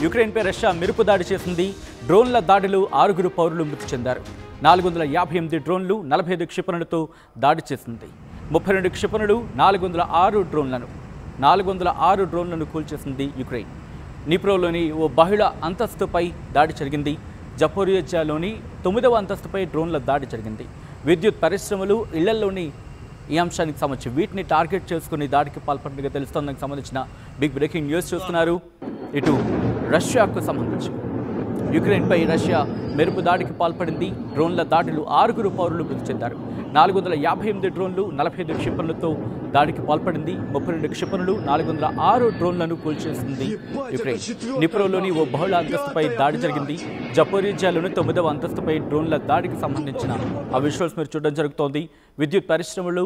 యుక్రెయిన్పై Russia మెరుపు దాడి చేసింది. డ్రోన్ల దాడిలో 6 పౌరులు మృతి చెందారు. 458 డ్రోన్లు 45 క్షిపణులతో దాడి చేసింది. 32 క్షిపణులు 406 డ్రోన్లను కూల్చేసింది యుక్రెయిన్. నిప్రోలోని ఓ బహుళ అంతస్తుపై దాడి జరిగింది. జపోరియజాలోని 9వ అంతస్తుపై డ్రోన్ల దాడి జరిగింది. విద్యుత్ పరిశ్రమలు, ఇళ్లలోని ఈ అంశానికి సంబంధించి వీటిని టార్గెట్ చేసుకుని దాడికి పాల్పడినట్టుగా తెలుస్తోంది. దానికి సంబంధించిన బిగ్ బ్రేకింగ్ న్యూస్ చూస్తున్నారు. ఇటు రష్యాకు సంబంధించి యుక్రెయిన్పై రష్యా మెరుపు దాడికి పాల్పడింది. డ్రోన్ల దాడిలో 6 పౌరులు మృతి చెందారు. 458 డ్రోన్లు 45 క్షిపణులతో దాడికి పాల్పడింది. 32 క్షిపణులు 406 డ్రోన్లను కూల్చేసింది యుక్రెయిన్. నిప్రోలోని ఓ బహుళ అంతస్తుపై దాడి జరిగింది. జపోరియజాలోని 9వ అంతస్తుపై డ్రోన్ల దాడికి సంబంధించిన ఆ విజువల్స్ మీరు చూడడం జరుగుతోంది. విద్యుత్ పరిశ్రమలు,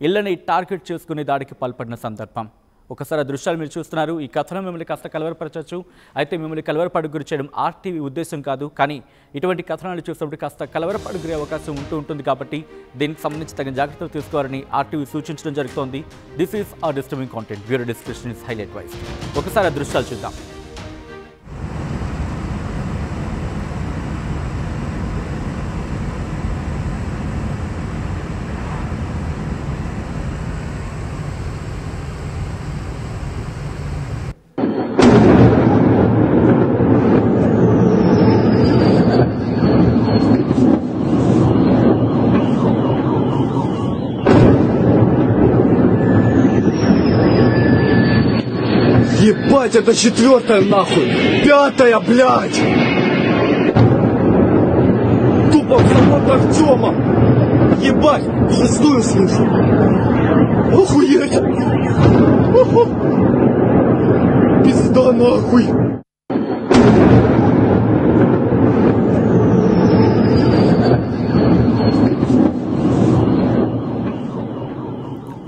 ఇళ్లని టార్గెట్ చేసుకుని దాడికి పాల్పడిన సందర్భం. ఒకసారి ఆ దృశ్యాలు మీరు చూస్తున్నారు. ఈ కథనం మిమ్మల్ని కాస్త కలవరపరచవచ్చు. అయితే మిమ్మల్ని కలవరపడుగు గురి చేయడం ఆర్టీవీ ఉద్దేశం కాదు. కానీ ఇటువంటి కథనాలు చూసినప్పుడు కాస్త కలవరపడుగురే అవకాశం ఉంటుంది కాబట్టి దీనికి సంబంధించి తగిన జాగ్రత్తలు తీసుకోవాలని ఆర్టీవీ సూచించడం జరుగుతోంది. This is a disturbing content. Bureau description is highlight wise. ఒకసారి ఆ దృశ్యాలు చూద్దాం. Ебать, это 4-я нахуй! 5-я, блядь! Тупо в завод Артема! Ебать, 6-ю слышу! Охуеть! Пизда нахуй!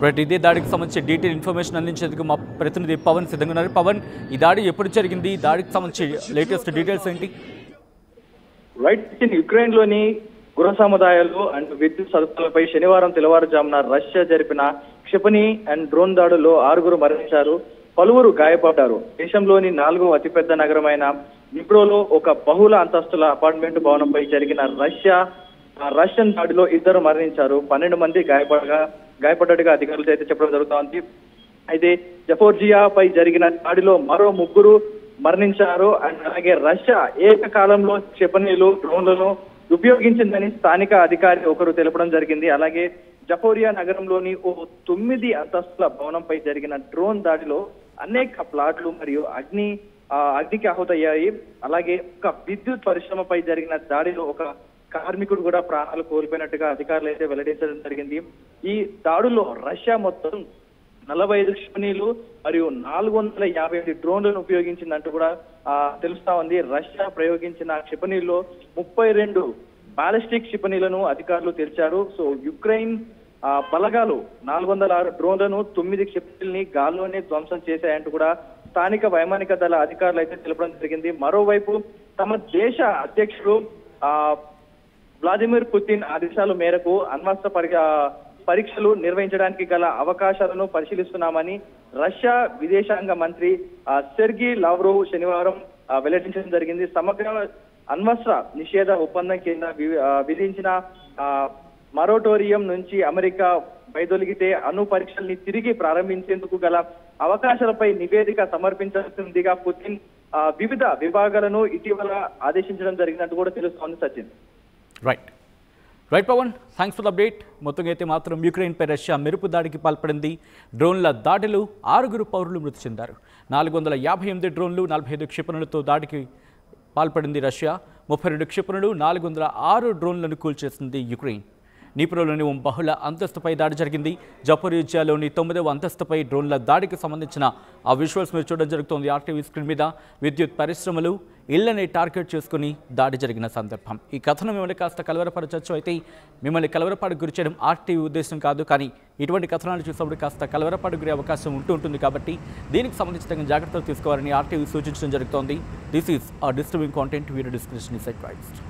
రైట్, ఇదే దాడికి సంబంధించి డీటెయిల్ ఇన్ఫర్మేషన్ అందించేందుకు మా ప్రతినిధి పవన్ సిద్ధంగా ఉన్నారు. పవన్, ఈ దాడి ఎప్పుడు జరిగింది? దాడికి సంబంధించి లేటెస్ట్ డీటెయిల్స్ ఏంటి? రైట్, యుక్రెయిన్లోని గృహ సముదాయాలు అండ్ విద్యుత్ సదుపాయాలపై శనివారం తెల్లవారుజామున రష్యా జరిపిన క్షిపణి అండ్ డ్రోన్ దాడుల్లో 6 మరణించారు, పలువురు గాయపడ్డారు. దేశంలోని 4వ అతిపెద్ద నగరమైన నిప్రోలో ఒక బహుళ అంతస్తుల అపార్ట్మెంట్ భవనంపై జరిగిన రష్యన్ దాడిలో 2 మరణించారు, 12 మంది గాయపడ్డట్టుగా అధికారులు అయితే చెప్పడం జరుగుతోంది. అయితే జపోర్జియాపై జరిగిన దాడిలో మరో 3 మరణించారు. అండ్ అలాగే రష్యా ఏకకాలంలో క్షిపణులు, డ్రోన్లను ఉపయోగించిందని స్థానిక అధికారి ఒకరు తెలపడం జరిగింది. అలాగే జపోరియా నగరంలోని ఓ 9 అంతస్తుల భవనంపై జరిగిన డ్రోన్ దాడిలో అనేక ప్లాట్లు మరియు అగ్నికి ఆహుతయ్యాయి. అలాగే ఒక విద్యుత్ పరిశ్రమపై జరిగిన దాడిలో ఒక కార్మికుడు కూడా ప్రాణాలు కోల్పోయినట్టుగా అధికారులు అయితే వెల్లడించడం జరిగింది. ఈ దాడుల్లో రష్యా మొత్తం 45 క్షిపణులు మరియు 458 డ్రోన్లను ఉపయోగించిందంటూ కూడా తెలుస్తా ఉంది. రష్యా ప్రయోగించిన క్షిపణుల్లో 32 బాలిస్టిక్ క్షిపణులను అధికారులు తెలిచారు. సో యుక్రెయిన్ బలగాలు 406 డ్రోన్లను, 9 క్షిపణుల్ని గాల్లోనే ధ్వంసం చేశాయంటూ కూడా స్థానిక వైమానిక దళ అధికారులు అయితే తెలపడం జరిగింది. మరోవైపు తమ దేశ అధ్యక్షుడు వ్లాదిమిర్ పుతిన్ ఆదేశాల మేరకు అణ్వస్త్ర పరీక్షలు నిర్వహించడానికి గల అవకాశాలను పరిశీలిస్తున్నామని రష్యా విదేశాంగ మంత్రి సెర్గీ లావ్రోవ్ శనివారం వెల్లడించడం జరిగింది. సమగ్ర అణ్వస్త్ర నిషేధ ఒప్పందం కింద విధించిన మరోటోరియం నుంచి అమెరికా వైదొలిగితే అణు పరీక్షల్ని తిరిగి ప్రారంభించేందుకు గల అవకాశాలపై నివేదిక సమర్పించాల్సిందిగా పుతిన్ వివిధ విభాగాలను ఇటీవల ఆదేశించడం జరిగినట్టు కూడా తెలుస్తోంది. Sachin. Right Pavan, thanks for the update. మొత్తంగా అయితే మాత్రం యుక్రెయిన్పై రష్యా మెరుపు దాడికి పాల్పడింది. డ్రోన్ల దాడిలో 6 పౌరులు మృతి చెందారు. 458 డ్రోన్లు 45 క్షిపణులతో దాడికి పాల్పడింది రష్యా. 32 క్షిపణులు 406 డ్రోన్లను కూల్చేసింది యుక్రెయిన్. నిప్రోలోని ఓ బహుళ అంతస్తుపై దాడి జరిగింది. జపోరియజాలోని 9వ అంతస్తుపై డ్రోన్ల దాడికి సంబంధించిన ఆ విజువల్స్ మీరు చూడడం జరుగుతోంది ఆర్టీవీ స్క్రీన్ మీద. విద్యుత్ పరిశ్రమలు, ఇళ్లని టార్గెట్ చేసుకుని దాడి జరిగిన సందర్భం. ఈ కథను మిమ్మల్ని కాస్త కలవరపరచవచ్చు. అయితే మిమ్మల్ని కలవరపాటుకు గురి చేయడం ఆర్టీవీ ఉద్దేశం కాదు. కానీ ఇటువంటి కథనాలు చూసినప్పుడు కాస్త కలవరపాటుగురే అవకాశం ఉంటుంది కాబట్టి దీనికి సంబంధించి తగిన జాగ్రత్తలు తీసుకోవాలని ఆర్టీవీ సూచించడం జరుగుతోంది. This is a disturbing content. Video description is advised.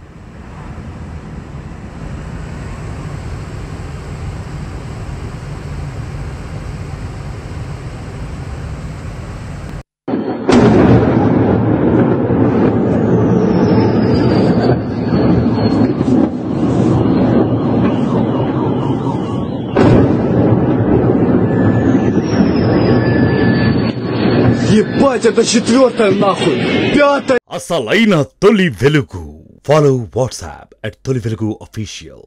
Ебать, это четвертая нахуй! Пятая! అసలైన తొలి వెలుగు. Follow WhatsApp @తొలి వెలుగు official.